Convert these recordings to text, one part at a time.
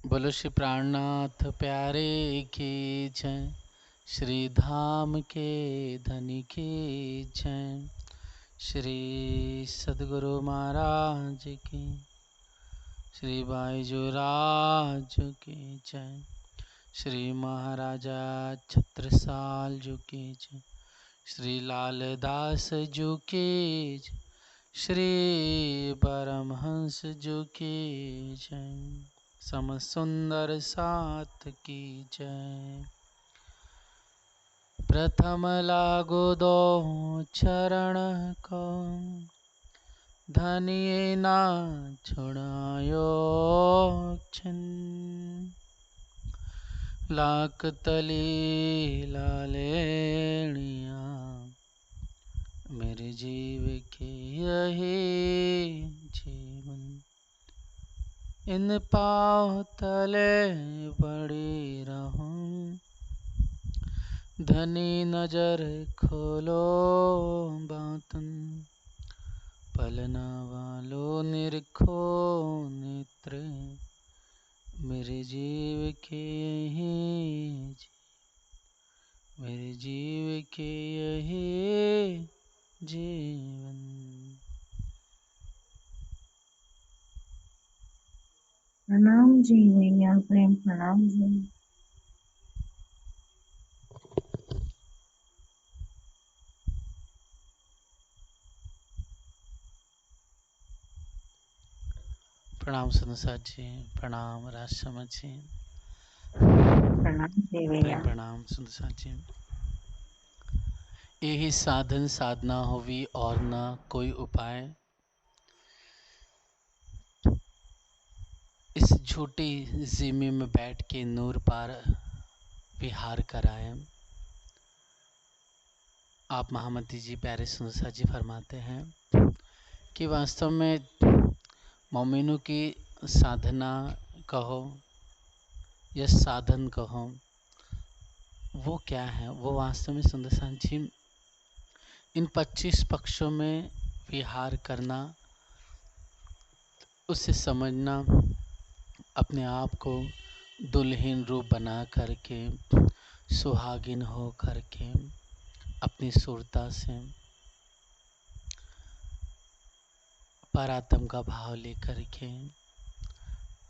बोलो श्री प्राणनाथ प्यारे की जय। श्री धाम के धनी की जय। श्री सद्गुरु महाराज की, श्री बाईजूराज की जय। श्री महाराजा छत्रसाल जी की जय। श्री लालदास जी की जय। श्री परमहंस जी की जय। सम सुंदर साथ की जय। प्रथम लागो दो चरण को, धनिये ना छुड़ायो छिन। लाख तली लालेणिया, मेरे जीव के यही जीवन। इन पाँव तले पड़ी रहूं, धनी नजर खोलो बातन। पलना वालो निरखो नेत्र, मेरे जीव के यही मेरे जीव के यही जीवन। प्रणाम जी भैया, प्रेम प्रणाम जी। प्रणाम सुनसा जी, प्रणाम राजसमझ जी, प्रणाम जी भैया। प्रणाम सुनसा जी। यही साधन साधना होवी और न कोई उपाय। इस झूठी जिमी में बैठ के नूर पार विहार कराए। आप महामती जी प्यारे सुनसा जी फरमाते हैं कि वास्तव में मोमिनों की साधना कहो या साधन कहो, वो क्या है? वो वास्तव में सुंदर जी इन 25 पक्षों में विहार करना, उसे समझना, अपने आप को दुल्हन रूप बना करके, सुहागिन हो करके, अपनी सुरता से परात्म का भाव लेकर के,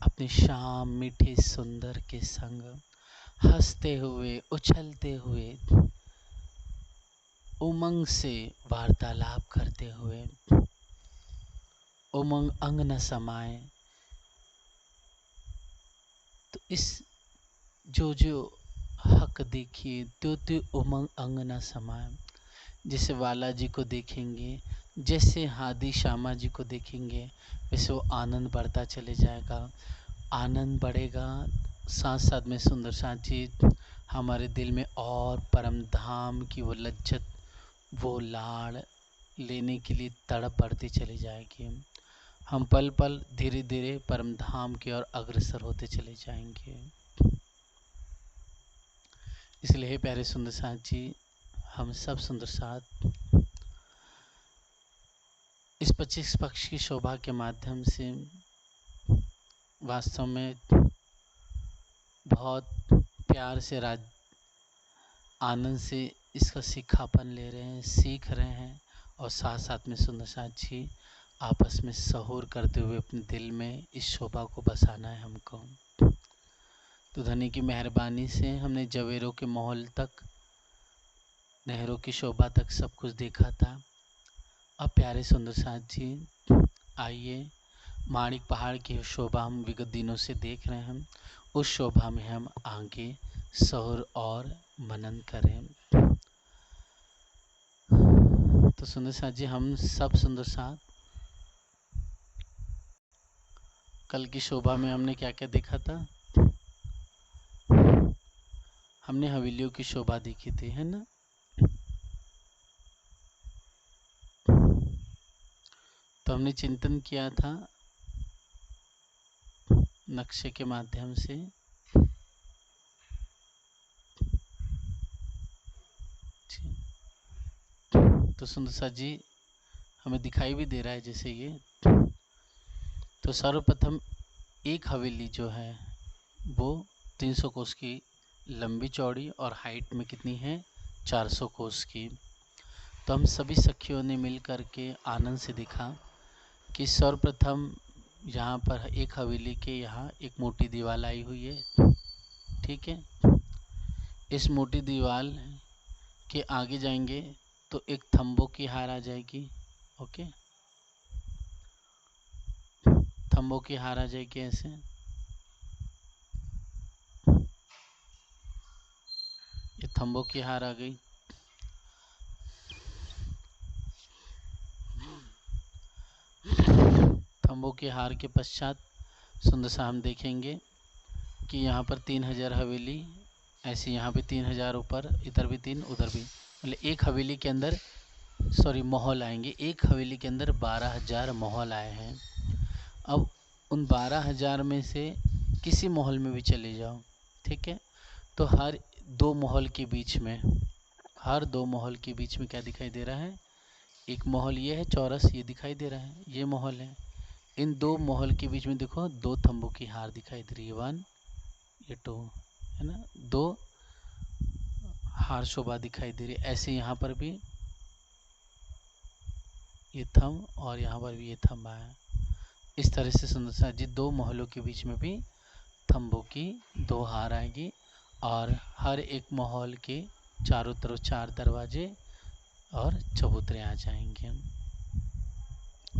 अपनी शाम मीठे सुंदर के संग हंसते हुए उछलते हुए उमंग से वार्तालाप करते हुए, उमंग अंग न समाए। तो इस जो हक देखिए त्यो उमंग अंग न समाए। जैसे वाला जी को देखेंगे, जैसे हादी श्यामा जी को देखेंगे, वैसे वो आनंद बढ़ता चले जाएगा, आनंद बढ़ेगा। साथ साथ में सुंदर साथी हमारे दिल में और परम धाम की वो लज्जत, वो लाड़ लेने के लिए तड़प बढ़ती चली जाएगी। हम पल पल धीरे धीरे परम धाम की ओर अग्रसर होते चले जाएंगे। इसलिए प्यारे सुंदर साथ जी, हम सब सुंदर साथ इस 25 पक्ष की शोभा के माध्यम से वास्तव में बहुत प्यार से आनंद से इसका सीखापन ले रहे हैं, सीख रहे हैं। और साथ साथ में सुंदर साथ जी आपस में सहूर करते हुए अपने दिल में इस शोभा को बसाना है हमको। तो धनी की मेहरबानी से हमने जवेरों के महल तक, नहरों की शोभा तक सब कुछ देखा था। अब प्यारे सुंदर साथ जी आइए, माणिक पहाड़ की शोभा हम विगत दिनों से देख रहे हैं, उस शोभा में हम आगे सौर और मनन करें। तो सुंदर साथ जी, हम सब सुंदर साथ कल की शोभा में हमने क्या क्या देखा था? हमने हवेलियों की शोभा देखी थी, है ना? तो हमने चिंतन किया था नक्शे के माध्यम से। तो सुंदर साथ जी हमें दिखाई भी दे रहा है जैसे ये। तो सर्वप्रथम एक हवेली जो है वो 300 कोस की लंबी चौड़ी और हाइट में कितनी है 400 कोस की। तो हम सभी सखियों ने मिल कर के आनंद से देखा कि सर्वप्रथम यहाँ पर एक हवेली के यहाँ एक मोटी दीवार आई हुई है। ठीक है, इस मोटी दीवार के आगे जाएंगे तो एक थंबों की हार आ जाएगी। ओके, थंबों की हार आ जाएगी ऐसे। ये थंबों की हार आ गई। थंबों के हार के पश्चात सुंदर सा हम देखेंगे कि यहाँ पर 3000 हवेली, ऐसे यहाँ पे 3000 ऊपर, इधर भी 3 उधर भी, मतलब एक हवेली के अंदर महल आएंगे। एक हवेली के अंदर 12,000 महल आए हैं। अब उन 12,000 में से किसी महल में भी चले जाओ, ठीक है, तो हर दो महल के बीच में, हर दो महल के बीच में क्या दिखाई दे रहा है, एक महल ये है चौरस, ये दिखाई दे रहा है, ये महल है। इन दो महल के बीच में देखो दो थंबों की हार दिखाई दे रही है, 1 ये 2 है ना, दो हार शोभा दिखाई दे रही है। ऐसे यहाँ पर भी ये थंब और यहाँ पर भी ये थंब आया। इस तरह से सुंदर सा जी दो महलों के बीच में भी थंबों की दो हार आएगी और हर एक महल के चारों तरफ 4 दरवाजे और चबूतरे आ जाएंगे।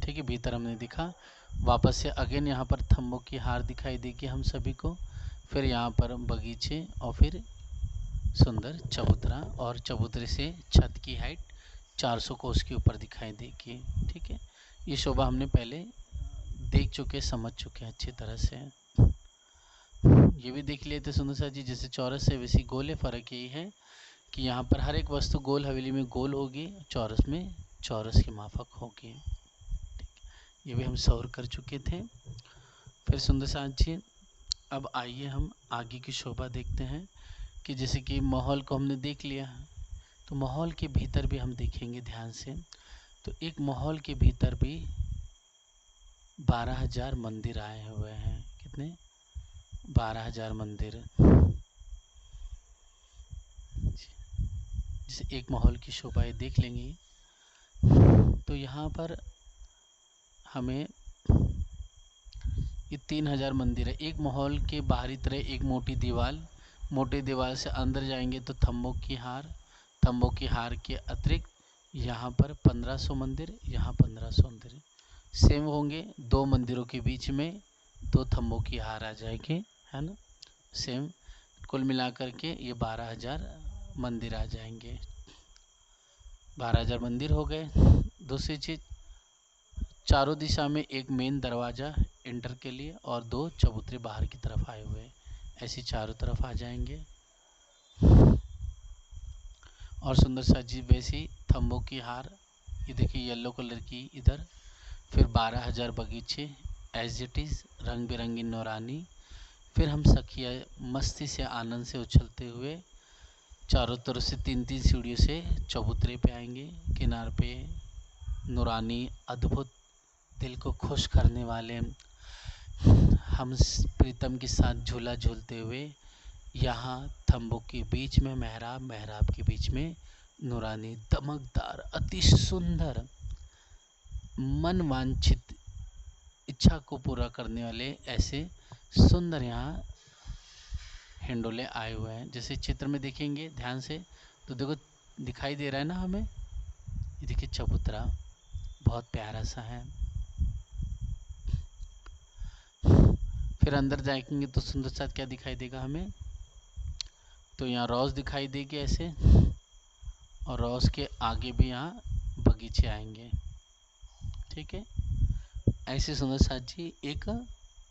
ठीक है, भीतर हमने दिखा। वापस से अगेन यहाँ पर थंबों की हार दिखाई देगी हम सभी को। फिर यहाँ पर बगीचे और फिर सुंदर चबूतरा, और चबूतरे से छत की हाइट 400 कोस के ऊपर दिखाई देगी। ठीक है, ये शोभा हमने पहले देख चुके, समझ चुके अच्छी तरह से। ये भी देख लिए थे सुंदर सा जी, जैसे चौरस से वैसी गोल है। फ़र्क यही है कि यहाँ पर हर एक वस्तु गोल हवेली में गोल होगी, चौरस में चौरस की माफक होगी। ये भी हम सौर कर चुके थे। फिर सुंदर सा जी अब आइए हम आगे की शोभा देखते हैं कि जैसे कि माहौल को हमने देख लिया है, तो माहौल के भीतर भी हम देखेंगे ध्यान से। तो एक माहौल के भीतर भी 12,000 मंदिर आए हुए हैं। कितने? 12,000 मंदिर। जैसे एक माहौल की शोभा देख लेंगे तो यहाँ पर हमें ये 3,000 मंदिर है। एक माहौल के बाहरी तरह एक मोटी दीवार, मोटी दीवार से अंदर जाएंगे तो थंबों की हार, थंबों की हार के अतिरिक्त यहाँ पर 1500 मंदिर, यहाँ 1500 मंदिर सेम होंगे। दो मंदिरों के बीच में दो थंबों की हार आ जाएगी, है ना, सेम। कुल मिलाकर के ये 12,000 मंदिर आ जाएंगे। 12,000 मंदिर हो गए। दूसरी चीज़, चारों दिशा में एक मेन दरवाज़ा एंटर के लिए और दो चबूतरे बाहर की तरफ आए हुए, ऐसे चारों तरफ आ जाएंगे। और सुंदर सा जी वैसी थंबों की हार, ये देखिए येलो कलर की इधर। फिर 12,000 बगीचे एज इट इज़, रंग बिरंगी नौरानी। फिर हम सखिया मस्ती से आनंद से उछलते हुए चारों तरफ से 3-3 सीढ़ियों से चबूतरे पे आएंगे। किनार पे नूरानी अद्भुत दिल को खुश करने वाले हम प्रीतम के साथ झूला झूलते हुए यहाँ थंबों के बीच में मेहराब, मेहराब के बीच में नूरानी दमकदार अति सुंदर मन वांछित इच्छा को पूरा करने वाले ऐसे सुंदर यहाँ हिंडोले आए हुए हैं। जैसे चित्र में देखेंगे ध्यान से तो देखो दिखाई दे रहा है ना हमें, ये देखिए चबूतरा बहुत प्यारा सा है। फिर अंदर जाएंगे तो सुंदर सा क्या दिखाई देगा हमें, तो यहाँ रोज दिखाई देगी ऐसे, और रोज के आगे भी यहाँ बगीचे आएंगे। ठीक है, ऐसे सुंदर सा जी एक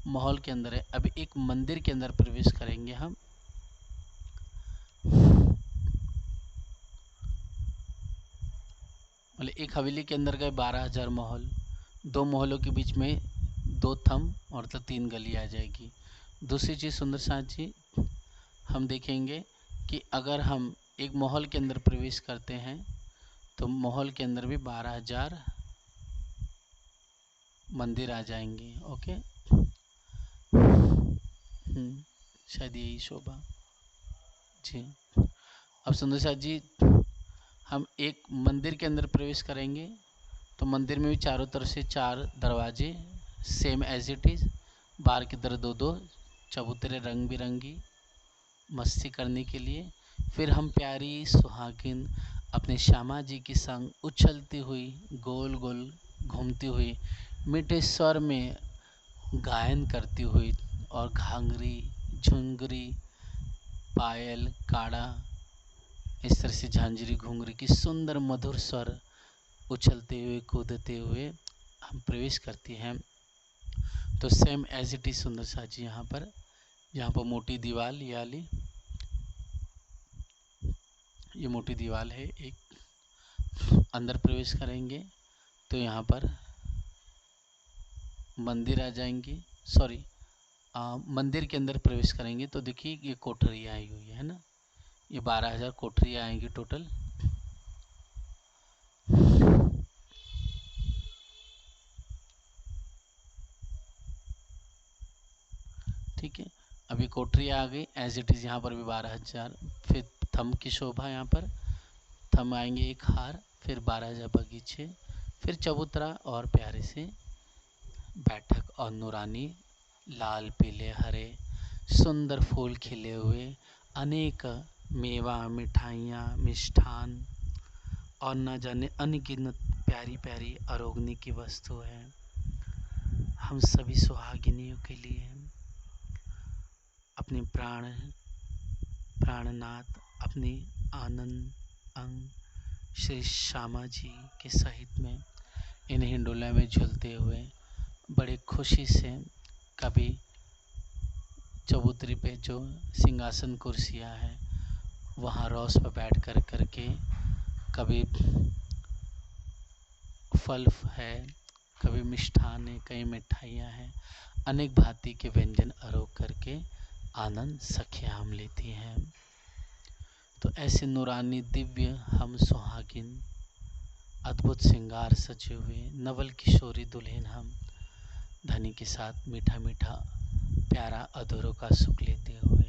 माहौल के अंदर है। अभी एक मंदिर के अंदर प्रवेश करेंगे हम। मतलब एक हवेली के अंदर गए 12,000 महल, दो महलों के बीच में दो थंब और तो 3 गली आ जाएगी। दूसरी चीज़ सुंदर साथ जी हम देखेंगे कि अगर हम एक महल के अंदर प्रवेश करते हैं तो महल के अंदर भी 12,000 मंदिर आ जाएंगे। ओके, शायद यही शोभा जी। अब सुंदर साथ जी, हम एक मंदिर के अंदर प्रवेश करेंगे तो मंदिर में भी चारों तरफ से 4 दरवाजे सेम एज इट इज़, बाहर की तरफ 2-2 चबूतरे रंग बिरंगी मस्ती करने के लिए। फिर हम प्यारी सुहागिन अपने श्यामा जी के संग उछलती हुई गोल गोल घूमती हुई मीठे स्वर में गायन करती हुई और घांगरी झुंगरी पायल काड़ा इस तरह से झांझरी घुंघरी की सुंदर मधुर स्वर उछलते हुए कूदते हुए हम प्रवेश करती हैं। तो सेम एज इट इज सुंदर सा जी यहाँ पर मोटी दीवार ये वाली, ये मोटी दीवार है एक। अंदर प्रवेश करेंगे तो यहाँ पर मंदिर आ जाएंगे, सॉरी मंदिर के अंदर प्रवेश करेंगे तो देखिए ये कोठरी आई हुई है ना, ये 12,000 कोठरी आएंगी टोटल। ठीक है, अभी कोठरी आ गई एज इट इज़, यहाँ पर भी 12,000। फिर थम की शोभा, यहाँ पर थम आएंगे एक हार, फिर 12,000 बगीचे, फिर चबूतरा और प्यारे से बैठक और नूरानी लाल पीले हरे सुंदर फूल खिले हुए अनेक मेवा मिठाइयाँ मिष्ठान और न जाने अनगिनत प्यारी प्यारी अरोगनी की वस्तु है हम सभी सुहागिनियों के लिए। अपने प्राणनाथ अपने आनंद अंग श्री श्यामा जी के सहित में इन हिंडोला में झूलते हुए बड़े खुशी से, कभी चबूतरी पे जो सिंहासन कुर्सियाँ हैं वहाँ रौस पर बैठ कर करके, कभी फल है, कभी मिष्ठान है, कई मिठाइयाँ हैं, अनेक भांति के व्यंजन आरोप करके आनंद सखियाँ हम लेती हैं। तो ऐसे नूरानी दिव्य हम सुहागिन अद्भुत श्रृंगार सजे हुए नवल किशोरी दुल्हन हम धनी के साथ मीठा मीठा प्यारा अधूरों का सुख लेते हुए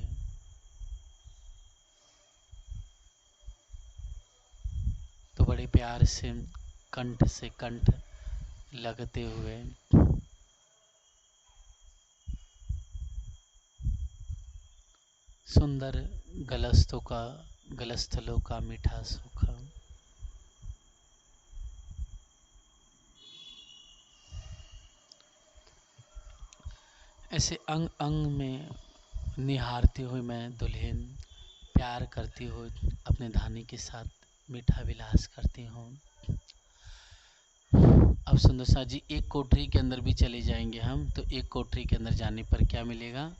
तो बड़े प्यार से कंठ से कंठ लगते हुए सुंदर गलस्थलों का मीठा सुख, ऐसे अंग अंग में निहारती हुई मैं दुल्हन प्यार करती हुई अपने धानी के साथ मीठा विलास करती हूँ। अब सुंदर सा जी एक कोठरी के अंदर भी चले जाएंगे हम, तो एक कोठरी के अंदर जाने पर क्या मिलेगा?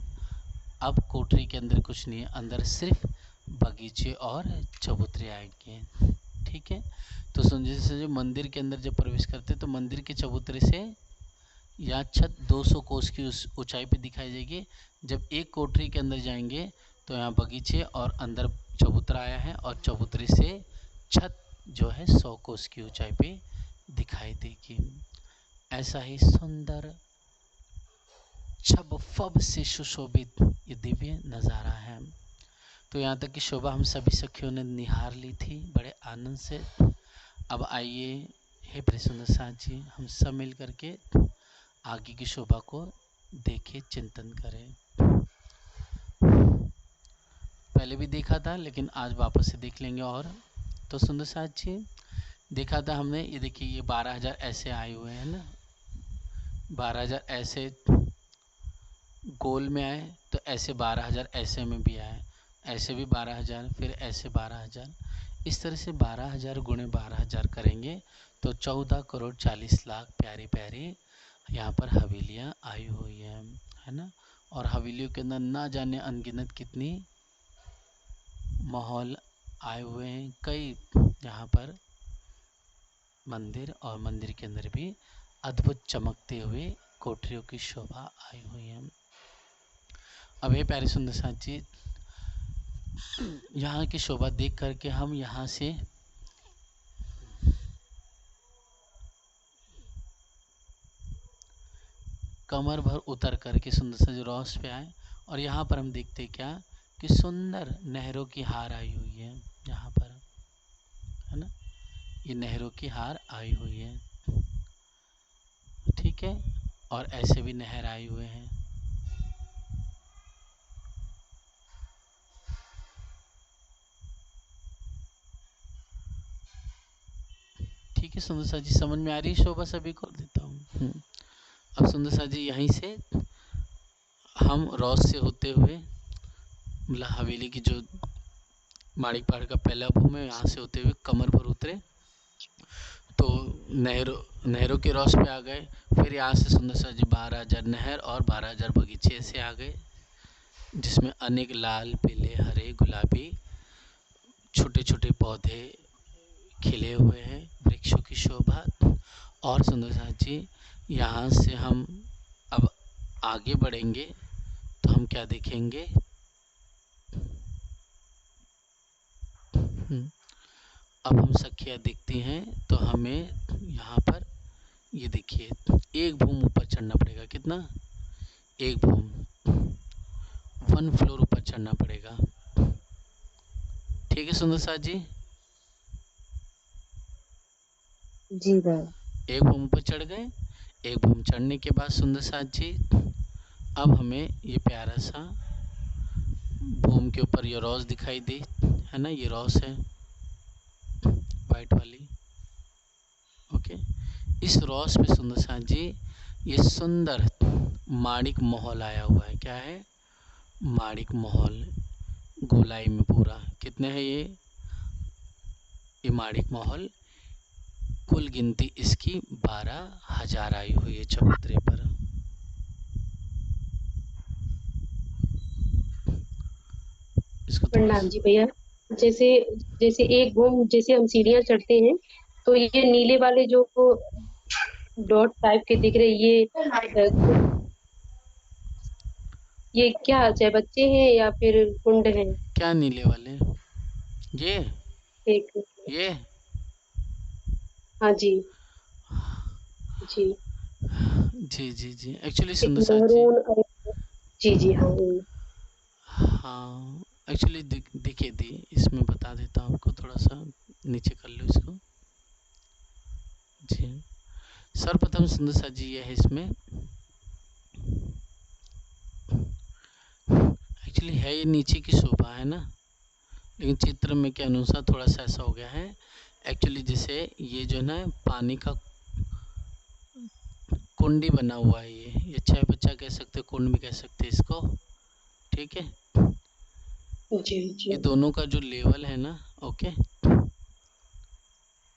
अब कोठरी के अंदर कुछ नहीं है, अंदर सिर्फ बगीचे और चबूतरे आएंगे। ठीक है, तो सुंदर सा जो मंदिर के अंदर जब प्रवेश करते तो मंदिर के चबूतरे से या छत 200 कोस की उस ऊंचाई पे दिखाई देगी। जब एक कोठरी के अंदर जाएंगे तो यहाँ बगीचे और अंदर चबूतरा आया है और चबूतरे से छत जो है 100 कोस की ऊंचाई पे दिखाई देगी। ऐसा ही सुंदर छब फब से सुशोभित ये दिव्य नज़ारा है। तो यहाँ तक की शोभा हम सभी सखियों ने निहार ली थी बड़े आनंद से। अब आइए हे प्रिय साथ जी, हम सब मिल करके आगे की शोभा को देखें, चिंतन करें। पहले भी देखा था लेकिन आज वापस से देख लेंगे। और तो सुंदर साथ जी देखा था हमने, ये देखिए ये 12,000 ऐसे आए हुए हैं ना, 12,000 ऐसे गोल में आए, तो ऐसे 12,000 ऐसे में भी आए, ऐसे भी 12,000, फिर ऐसे 12,000, इस तरह से 12,000 गुणे 12,000 करेंगे तो 14 करोड़ 40 लाख प्यारी प्यारी यहाँ पर हवेलियाँ आई हुई हैं, है ना। और हवेलियों के अंदर ना जाने अनगिनत कितनी माहौल आए हुए हैं, कई यहाँ पर मंदिर और मंदिर के अंदर भी अद्भुत चमकते हुए कोठरियों की शोभा आई हुई है। अब ये प्यारे सुंदर साथ जी यहाँ की शोभा देख करके हम यहाँ से कमर भर उतर करके सुंदर सा जो रॉस पे आए, और यहाँ पर हम देखते क्या कि सुंदर नहरों की हार आई हुई है यहाँ पर, है ना, ये नहरों की हार आई हुई है, ठीक है, और ऐसे भी नहर आए हुए हैं। ठीक है सुंदर सा जी, समझ में आ रही है शोभा सभी को? देता हूँ। अब सुंदर सा जी यहीं से हम रॉस से होते हुए, मतलब हवेली की जो माणिक पहाड़ का पहला भूम है, यहाँ से होते हुए कमर पर उतरे तो नहरों के रॉस पे आ गए। फिर यहाँ से सुंदर सा जी 12,000 नहर और 12,000 बगीचे से आ गए, जिसमें अनेक लाल, पीले, हरे, गुलाबी छोटे छोटे पौधे खिले हुए हैं, वृक्षों की शोभा। और सुंदर सा जी यहाँ से हम अब आगे बढ़ेंगे तो हम क्या देखेंगे, अब हम सखियाँ दिखती हैं तो हमें यहाँ पर ये देखिए एक भूम ऊपर चढ़ना पड़ेगा। कितना? एक भूम, 1 फ्लोर ऊपर चढ़ना पड़ेगा। ठीक है सुंदर साथ जी? जी भाई। एक भूम ऊपर चढ़ गए। एक भूम चढ़ने के बाद सुंदर साथ जी अब हमें ये प्यारा सा भूम के ऊपर ये रॉस दिखाई दी, है ना, ये रॉस है वाइट वाली। ओके, इस रॉस पे सुंदर साथ जी ये सुंदर माणिक महल आया हुआ है। क्या है? माणिक महल, गोलाई में पूरा। कितने हैं ये माणिक महल? कुल गिनती इसकी 12,000 आई हुई है चबूतरे पर। इसको प्रणाम जी भैया। जैसे जैसे एक घूम, जैसे हम सीढ़ियां चढ़ते हैं तो ये नीले वाले जो डॉट टाइप के दिख रहे, ये क्या चाहे बच्चे हैं या फिर कुंड हैं? क्या नीले वाले? ये एक, ये हाँ जी जी, जी जी जी, एक्चुअली एक सुंदर साथ जी, मैरून, जी जी हाँ हाँ एक्चुअली देखिए दी, इसमें बता देता हूँ आपको, थोड़ा सा नीचे कर लो इसको जी। सर्वप्रथम सुंदर सा जी ये है, इसमें एक्चुअली है ये नीचे की शोभा, है ना, लेकिन चित्र में के अनुसार थोड़ा सा ऐसा हो गया है। एक्चुअली जैसे ये जो है ना पानी का कुंडी बना हुआ है, ये चाय बच्चा कह सकते, कुंड भी कह सकते इसको, ठीक है। जी जी। ये दोनों का जो लेवल है ना, ओके,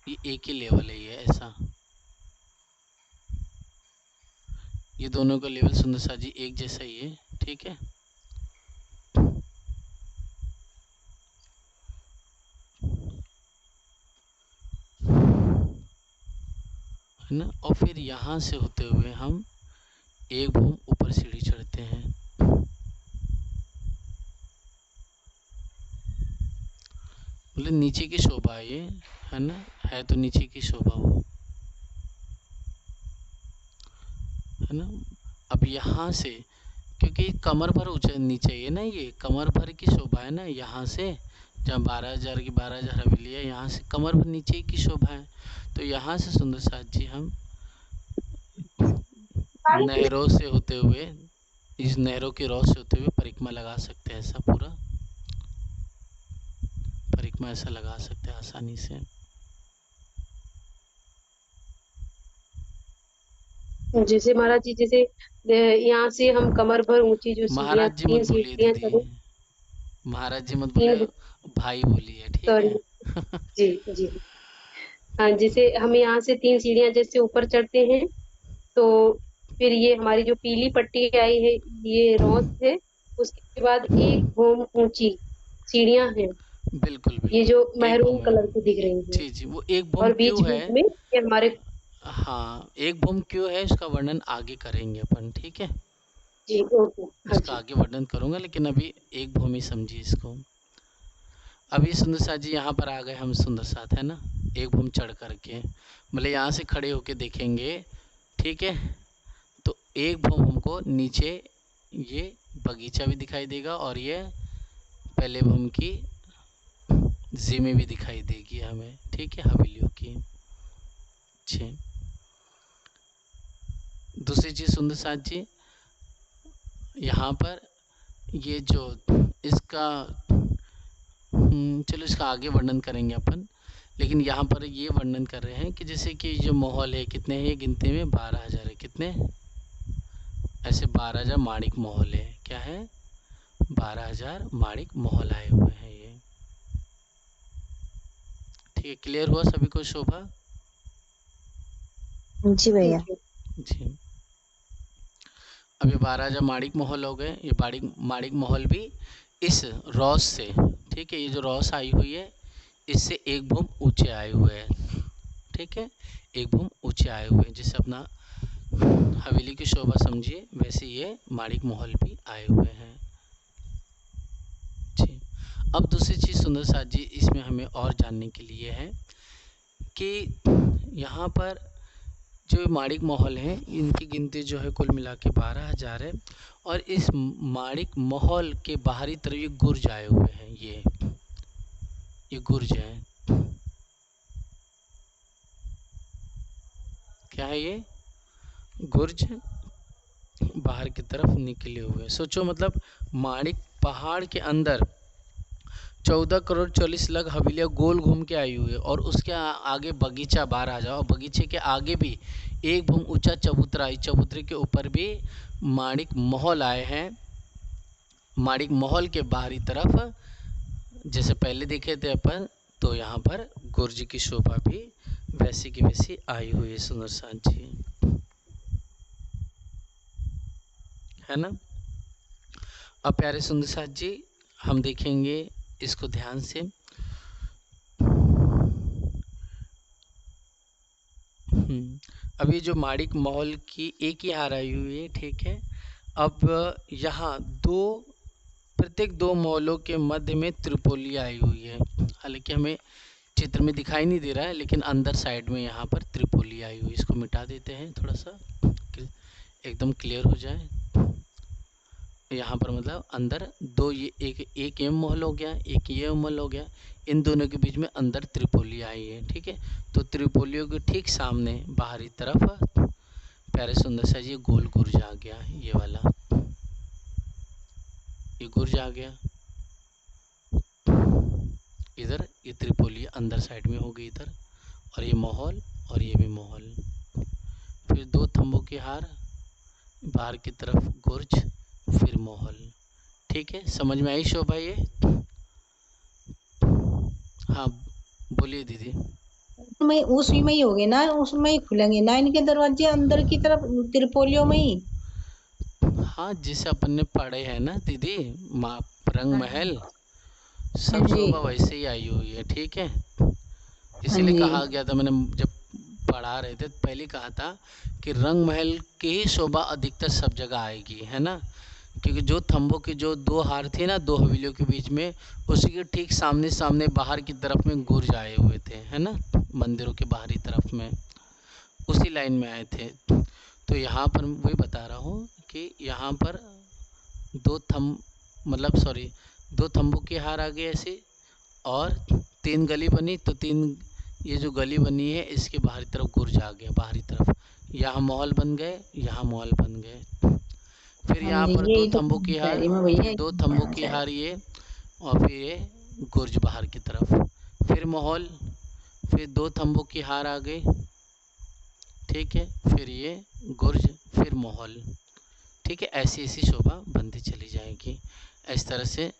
ये एक ही लेवल है, ये ऐसा, ये दोनों का लेवल सुंदर सा जी एक जैसा ही है, ठीक है। है ना, और फिर यहाँ से होते हुए हम एक भूम ऊपर सीढ़ी चढ़ते हैं। मतलब नीचे की शोभा है ये, है ना, है तो नीचे की शोभा वो, है ना। अब यहाँ से क्योंकि कमर भर ऊंचा नीचे है ना, ये कमर भर की शोभा है ना, यहाँ से जहाँ 12,000 की 12,000 हवेली है, यहाँ से कमर भर नीचे की शोभा है। तो यहाँ से सुंदर साथ जी हम नहरों से होते हुए, इस नहरों के रॉस से होते हुए परिक्रमा लगा सकते हैं, ऐसा पूरा परिक्रमा ऐसा लगा सकते हैं आसानी से। जैसे महाराज जी, जैसे यहाँ से हम कमर भर ऊंची जो सीढ़ियाँ, महाराज जी मत 3 बोलिए सीढ़ियाँ दीदी, चढ़े, महाराज जी मत बोलिए, 3, भाई बोलिए, ठीक सॉरी, है। जी जी हाँ, जैसे हम यहाँ से 3 सीढ़ियाँ जैसे ऊपर चढ़ते हैं तो फिर ये हमारी जो पीली पट्टी आई है ये रॉस है, उसके बाद एक भूम ऊंची सीढ़ियाँ हैं, बिल्कुल ये बिल्कुल, जो एक मैरून भूम है, कलर की दिख रही हैं, जी जी, वो एक भूम और बीच क्यों है, बीच में ये हमारे, हाँ एक भूम क्यों है इसका वर्णन आगे करेंगे अपन, ठीक है, जी ओके, हाँ इसका जी आगे वर्णन करूंगा, लेकिन अभी एक भूम ही समझिए इसको। अभी सुंदर साथ जी यहाँ पर आ गए हम, सुंदर साथ, है ना, एक भूम चढ़ करके, मतलब यहाँ से खड़े होके देखेंगे, ठीक है, तो एक भूम हमको नीचे ये बगीचा भी दिखाई देगा और ये पहले भूम की जिम्मे भी दिखाई देगी हमें, ठीक है, हवेलियों की। अच्छे, दूसरी चीज सुंदर साथ जी, यहाँ पर ये जो इसका चलो इसका आगे वर्णन करेंगे अपन, लेकिन यहाँ पर ये वर्णन कर रहे हैं कि जैसे कि जो महल है कितने हैं, गिनती में 12,000 है। कितने? ऐसे 12,000 माणिक महल है। क्या है? 12,000 माणिक महल आए हुए हैं ये। ठीक है, क्लियर हुआ सभी को शोभा? जी भैया। जी, अब ये 12,000 माणिक महल हो गए। ये माणिक महल भी इस रॉस से, ठीक है, ये जो रॉस आई हुई है इससे एक भूम ऊंचे आए हुए हैं, ठीक है, एक भूम ऊंचे आए हुए हैं। जैसे अपना हवेली की शोभा समझिए वैसे ये माणिक महल भी आए हुए हैं। जी, अब दूसरी चीज सुंदर साथ जी इसमें हमें और जानने के लिए है कि यहाँ पर जो माणिक महल हैं इनकी गिनती जो है कुल मिला के 12,000 है। और इस माणिक महल के बाहरी तरफ ये गुर्ज आए हुए हैं। ये गुर्ज है। क्या है ये? गुर्ज बाहर की तरफ निकले हुए। सोचो, मतलब माणिक पहाड़ के अंदर 14 करोड़ 40 लाख हवेलियाँ गोल घूम के आई हुई है और उसके आगे बगीचा 12,000 और बगीचे के आगे भी एक भूम ऊंचा चबूतरा, इस चबूतरे के ऊपर भी माणिक महल आए हैं। माणिक महल के बाहरी तरफ जैसे पहले देखे थे अपन, तो यहाँ पर गुर्ज की शोभा भी वैसी की वैसी आई हुई है सुंदर साथ जी, है ना। अब प्यारे सुंदर साथ जी हम देखेंगे इसको ध्यान से। अभी जो माणिक महल की एक ही हार आई हुई है, ठीक है। अब यहाँ प्रत्येक दो महलों के मध्य में त्रिपोली आई हुई है। हालांकि हमें चित्र में दिखाई नहीं दे रहा है, लेकिन अंदर साइड में यहाँ पर त्रिपोली आई हुई। इसको मिटा देते हैं थोड़ा सा, एकदम क्लियर हो जाए। यहाँ पर मतलब अंदर दो, ये एक ये महल हो गया, एक ये महल हो गया, इन दोनों के बीच में अंदर त्रिपोली आई है, ठीक है। तो त्रिपोलियों के ठीक सामने बाहरी तरफ प्यारे सुंदर सा ये गोल गुर्ज आ गया, ये वाला ये गुर्ज आ गया इधर। ये त्रिपोली अंदर साइड में होगी इधर, और ये महल और ये भी महल। फिर दो थंबों की हार, बाहर की तरफ गुर्ज, फिर महल। ठीक है, समझ में आई शोभा ये? हाँ बोलिए दीदी। उसमें उसी में ही होगे ना, उसमें ही खुलेंगे ना इनके दरवाजे अंदर की तरफ त्रिपोलियों में ही। हाँ, जिसे अपन ने पढ़े हैं ना दीदी, रंग महल, सब जी शोभा वैसे ही आई हुई है, ठीक है। हाँ इसीलिए जी। कहा गया था, मैंने जब पढ़ा रहे थे पहले कहा था कि रंग महल की ही शोभा अधिकतर सब जगह आएगी, है ना। क्योंकि जो थंबों की जो दो हार थे ना दो हवेलियों के बीच में, उसी के ठीक सामने सामने बाहर की तरफ में गुर्ज आए हुए थे, है ना, मंदिरों के बाहरी तरफ में उसी लाइन में आए थे। तो यहाँ पर वही बता रहा हूँ कि यहाँ पर दो थंबों की हार आ गई ऐसे, और तीन गली बनी, तो तीन ये जो गली बनी है इसके बाहरी तरफ गुर्ज आ गया बाहरी तरफ। यहाँ महल बन गए, यहाँ महल बन गए। फिर हाँ यहाँ जी, पर दो यही तो थंबों की हार, शहरी में भैया दो थंबों कहना की चाहिए। हार ये, और फिर ये गुर्ज बाहर की तरफ, फिर महल, फिर दो थंबों की हार आ गई, ठीक है, फिर ये गुर्ज, फिर महल, ठीक है। ऐसी ऐसी शोभा बनती चली जाएगी। इस तरह से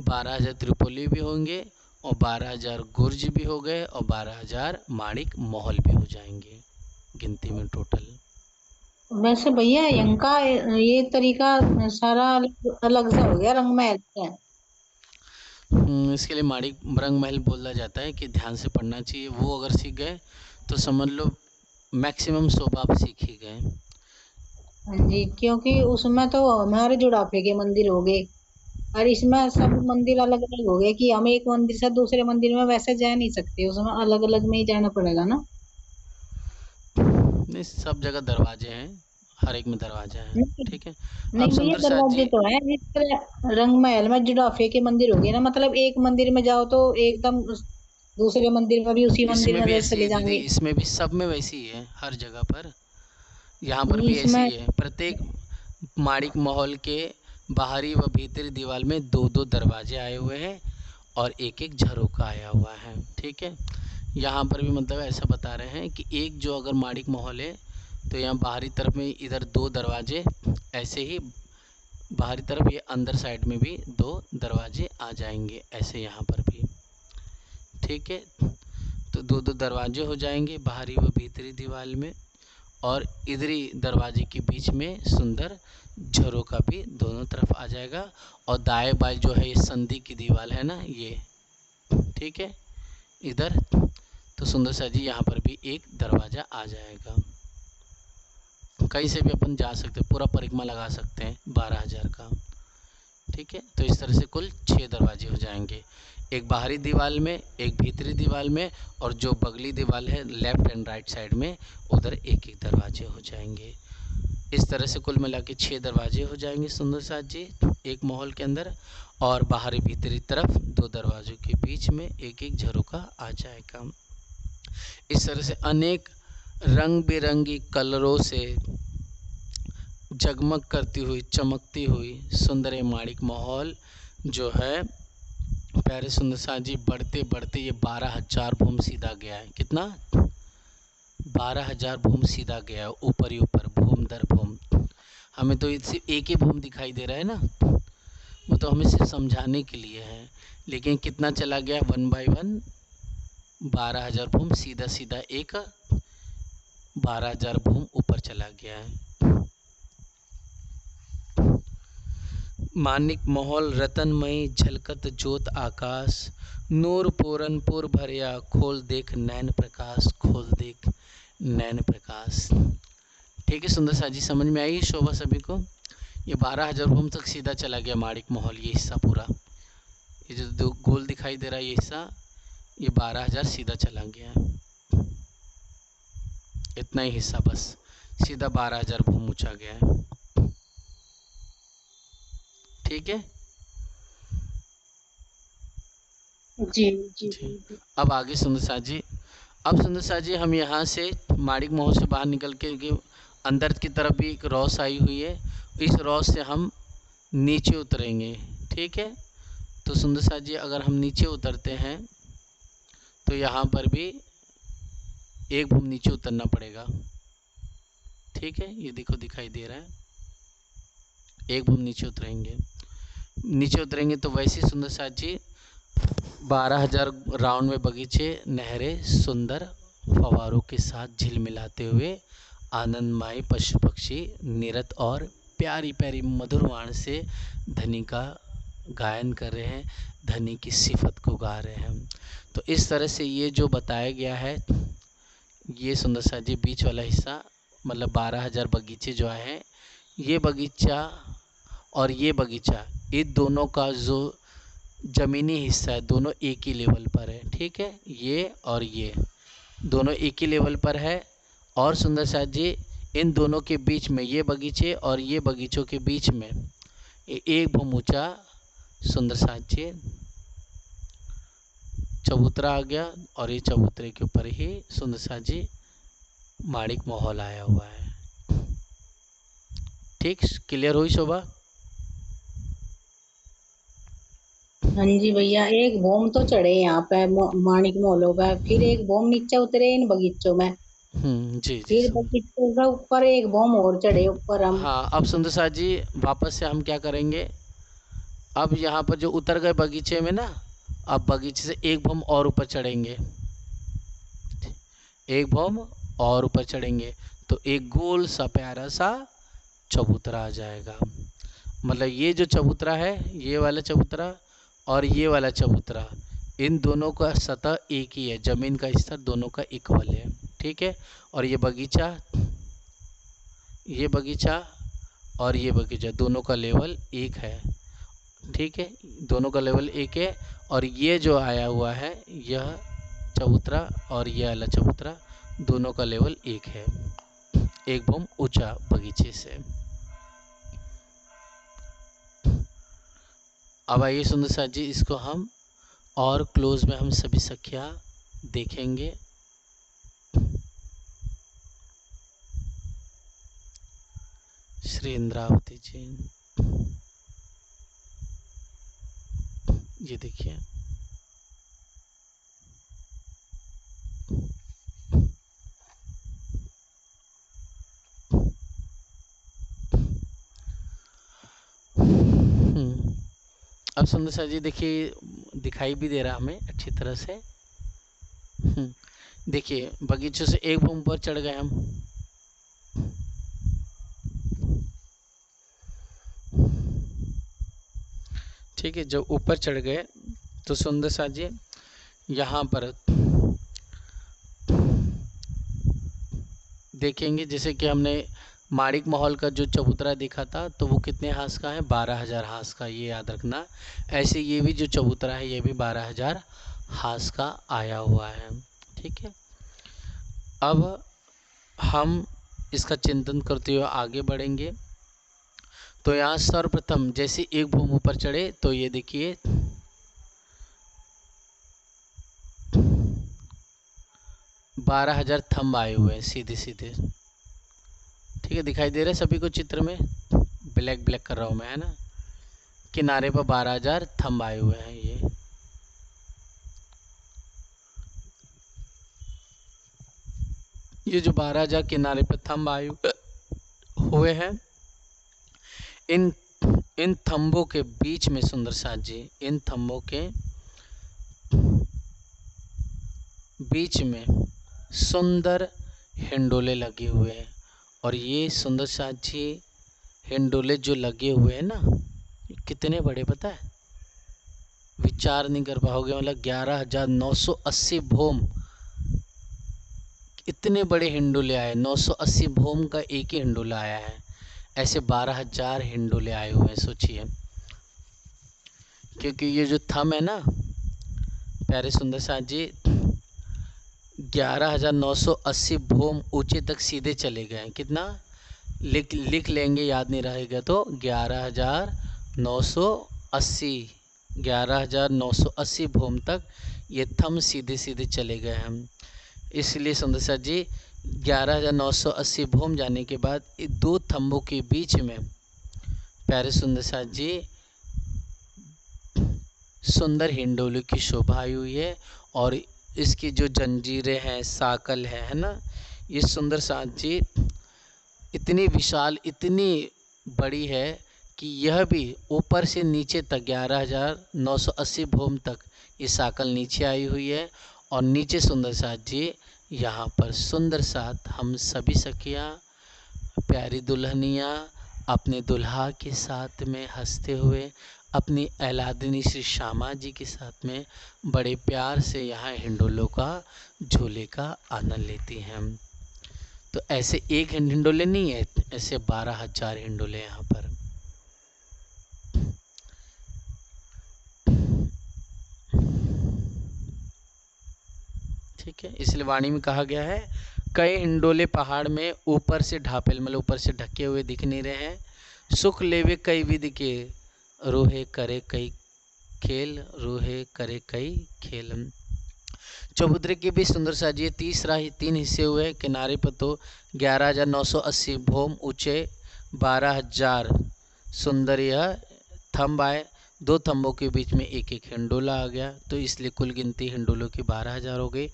12,000 त्रिपोली भी होंगे और 12,000 गुर्ज भी हो गए और 12,000 माणिक महल भी हो जाएंगे गिनती में टोटल। वैसे भैया इनका ये तरीका सारा अलग सा हो गया रंग महल का। इसके लिए माणिक रंग महल बोला जाता है कि ध्यान से पढ़ना चाहिए। वो अगर सीख गए तो समझ लो मैक्सिमम शोभा आप सीख ही गए। हाँ जी, क्योंकि उसमें तो हमारे जुड़ाफे के मंदिर हो गए और इसमें सब मंदिर अलग अलग हो गए कि हम एक मंदिर से दूसरे मंदिर में वैसे जा नहीं सकते, उसमें अलग अलग में ही जाना पड़ेगा ना। नहीं, सब जगह दरवाजे हैं, हर एक में दरवाजा है। नहीं ठीक है। अब नहीं भैया, सुंदर साथ दरवाजे जी, तो है जिस तरह रंग महल में जुड़ाफे के मंदिर हो गए ना, मतलब एक मंदिर में जाओ तो एकदम दूसरे मंदिर में भी उसी मंदिर इसमें में भी नजर ऐसी है चले दीदी, जाएंगे। इसमें भी सब में वैसी ही है, हर जगह पर यहाँ पर नहीं भी ऐसी इसमें। ही है। प्रत्येक माड़िक महल के बाहरी व भीतरी दीवार में दो दो दरवाजे आए हुए हैं और एक एक झरोका आया हुआ है। ठीक है। यहाँ पर भी मतलब ऐसा बता रहे हैं कि एक जो अगर माड़िक महल है तो यहाँ बाहरी तरफ में इधर दो दरवाजे, ऐसे ही बाहरी तरफ ये अंदर साइड में भी दो दरवाजे आ जाएंगे, ऐसे यहाँ पर भी। ठीक है। तो दो दो दरवाजे हो जाएंगे बाहरी व भीतरी दीवार में, और इधरी दरवाजे के बीच में सुंदर झरोका भी दोनों तरफ आ जाएगा। और दाएं बाएं जो है ये संधि की दीवार है ना ये, ठीक है, इधर। तो सुंदर सा जी यहाँ पर भी एक दरवाजा आ जाएगा। कहीं से भी अपन जा सकते हैं, पूरा परिक्रमा लगा सकते हैं 12,000 का। ठीक है। तो इस तरह से कुल 6 दरवाजे हो जाएंगे, एक बाहरी दीवार में, एक भीतरी दीवार में, और जो बगली दीवार है लेफ्ट एंड राइट साइड में उधर एक एक दरवाजे हो जाएंगे। इस तरह से कुल मिला के 6 दरवाजे हो जाएंगे सुंदर साथ जी एक महल के अंदर, और बाहरी भीतरी तरफ दो दरवाजों के बीच में एक एक झरोका आ जाएगा। इस तरह से अनेक रंग बिरंगी कलरों से जगमग करती हुई, चमकती हुई सुंदर ये माणिक महल जो है प्यारे सुंदर साथ जी, बढ़ते बढ़ते ये 12,000 भूम सीधा गया है। कितना? 12,000 भूम सीधा गया है, ऊपर ही ऊपर, भूम दर भूम। हमें तो सिर्फ एक ही भूम दिखाई दे रहा है ना, वो तो हमें सिर्फ समझाने के लिए है, लेकिन कितना चला गया 1 बाई 1, 12,000 भूम सीधा सीधा एक 12,000 भूम ऊपर चला गया है। मानिक महल रतनमयी झलकत ज्योत आकाश, नूर पूरनपुर भरिया, खोल देख नैन प्रकाश, खोल देख नैन प्रकाश। ठीक है सुंदर सा जी, समझ में आई शोभा सभी को? ये 12,000 भूम तक सीधा चला गया माणिक महल, ये हिस्सा पूरा, ये जो दो गोल दिखाई दे रहा है ये हिस्सा, ये 12,000 सीधा चला गया है। इतना ही हिस्सा बस सीधा 12,000 भूम ऊंचा गया है। ठीक है जी जी जी। जी। अब आगे सुंदर साथ जी, अब सुंदर साथ जी हम यहाँ से माणिक महल से बाहर निकल के अंदर की तरफ भी एक रॉस आई हुई है, इस रॉस से हम नीचे उतरेंगे। ठीक है। तो सुंदर साथ जी अगर हम नीचे उतरते हैं तो यहाँ पर भी एक भूम नीचे उतरना पड़ेगा। ठीक है, ये देखो दिखाई दे रहा है, एक भूम नीचे उतरेंगे। नीचे उतरेंगे तो वैसे सुंदर साथ जी 12,000 राउंड में बगीचे, नहरें सुंदर फवारों के साथ झिलमिलाते हुए आनंदमय पशु पक्षी निरत और प्यारी प्यारी मधुर वाण से धनी का गायन कर रहे हैं, धनी की सिफत को गा रहे हैं। तो इस तरह से ये जो बताया गया है, ये सुंदर सा जी बीच वाला हिस्सा, मतलब 12,000 बगीचे जो है, ये बगीचा और ये बगीचा, ये दोनों का जो ज़मीनी हिस्सा है दोनों एक ही लेवल पर है। ठीक है, ये और ये दोनों एक ही लेवल पर है। और सुंदर साथ जी इन दोनों के बीच में, ये बगीचे और ये बगीचों के बीच में एक भूम ऊंचा सुंदर साथ जी चबूतरा आ गया, और ये चबूतरे के ऊपर ही सुंदर साथ जी माणिक महल आया हुआ है। ठीक, क्लियर हुई शोभा? हाँ जी भैया, एक बॉम्ब तो चढ़े यहाँ पे माणिक मौलों पे, फिर एक बॉम्ब नीचे उतरे इन बगीचों में, जी जी फिर समझ। बगीचों के ऊपर एक बॉम्ब और चढ़े ऊपर हम। हाँ, अब सुंदर साथ जी वापस से हम क्या करेंगे, अब यहाँ पर जो उतर गए बगीचे में ना, अब बगीचे से एक भूम और ऊपर चढ़ेंगे, एक भूम और ऊपर चढ़ेंगे तो एक गोल सा प्यारा सा चबूतरा आ जाएगा। मतलब ये जो चबूतरा है, ये वाला चबूतरा और ये वाला चबूतरा, इन दोनों का सतह एक ही है, ज़मीन का स्तर दोनों का इक्वल है। ठीक है। और ये बगीचा और ये बगीचा दोनों का लेवल एक है। ठीक है, दोनों का लेवल एक है। और ये जो आया हुआ है यह चबूतरा और यह वाला चबूतरा, दोनों का लेवल एक है। 1 भूम ऊंचा बगीचे से। अब आइए सुंदर साथ जी, इसको हम और क्लोज में हम सभी सखियां देखेंगे। श्री इंद्रावती जी, ये देखिए, अब सुंदर सा जी देखिए, दिखाई भी दे रहा हमें अच्छी तरह से। देखिए बगीचे से 1 भूम पर चढ़ गए हम। ठीक है, जब ऊपर चढ़ गए तो सुंदर सा जी यहाँ पर देखेंगे, जैसे कि हमने माणिक महल का जो चबूतरा देखा था तो वो कितने हाथ का है, 12,000 हाथ का, ये याद रखना। ऐसे ये भी जो चबूतरा है ये भी 12,000 हाथ का आया हुआ है। ठीक है, अब हम इसका चिंतन करते हुए आगे बढ़ेंगे। तो यहाँ सर्वप्रथम जैसे 1 भूम ऊपर चढ़े तो ये देखिए 12,000 थंब आए हुए हैं सीधे सीधे। ठीक है, दिखाई दे रहा है सभी को चित्र में, ब्लैक कर रहा हूँ मैं, है ना। किनारे पर 12,000 थंब आए हुए हैं। ये जो 12,000 किनारे पर थंब आए हुए हैं, इन थंबों के बीच में सुंदर साथ जी, इन थंबों के बीच में सुंदर हिंडोले लगे हुए हैं। और ये सुंदर साथ जी हिंडोले जो लगे हुए हैं ना, कितने बड़े पता है, विचार नहीं कर पाओगे। मतलब 11,980 भूम, इतने बड़े हिंडोले आए। 980 भूम का एक ही हिंडोला आया है, ऐसे 12,000 हिंडोले आए हुए हैं, सोचिए। क्योंकि ये जो थंब है ना प्यारे सुंदर साथ जी, 11,980 भूम ऊंचे तक सीधे चले गए। कितना लिख लेंगे, याद नहीं रहेगा तो 11,980 भूम तक ये थंब सीधे सीधे चले गए हम। इसलिए सुंदर साथ जी 11,980 भूम जाने के बाद 2 थंबों के बीच में प्यारे सुंदर साथ जी सुंदर हिंडोले की शोभा आई हुई है। और इसकी जो जंजीरें हैं, साकल है ना, ये सुंदर साथ जी इतनी विशाल, इतनी बड़ी है कि यह भी ऊपर से नीचे तक 11,980 भूम तक ये साकल नीचे आई हुई है। और नीचे सुंदर साथ जी यहाँ पर सुंदर साथ हम सभी सखियाँ, प्यारी दुल्हनियाँ अपने दुल्हा के साथ में हंसते हुए अपनी अहलादिनी श्री श्यामा जी के साथ में बड़े प्यार से यहाँ हिंडोलों का झूले का आनंद लेती हैं। तो ऐसे एक हिंडोले नहीं है, ऐसे 12,000 हिंडोले यहाँ पर। ठीक है, इसलिए वाणी में कहा गया है, कई हिंडोले पहाड़ में ऊपर से ढापेल, मतलब ऊपर से ढके हुए दिख नहीं रहे हैं। सुख लेवे कई विधि के, रोहे करे कई खेल, रोहे करे कई खेल। चबूतरे के भी सुंदर साजिए 3 हिस्से हुए। किनारे पर तो 11,980 भूम ऊंचे, 12,000 सुंदर यह थंब आए। 2 थंबों के बीच में एक एक हिंडोला आ गया, तो इसलिए कुल गिनती हिंडोलों की 12,000 हो गई।